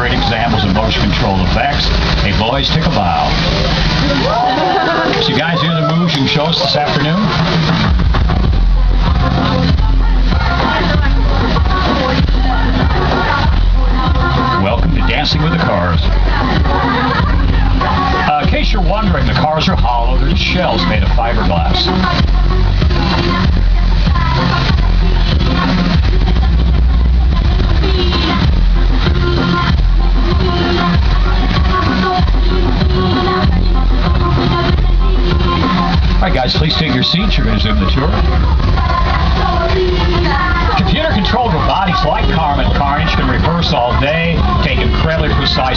great examples of motion control effects. Hey, boys, take a bow. So you guys in the mood? You can show us this afternoon? Welcome to Dancing with the Cars. In case you're wondering, the cars are hollow. They're just shells made of fiberglass. All right, guys, please take your seats. You're going to zoom the tour. Computer-controlled robotics like Carmen Carnage can reverse all day, take incredibly precise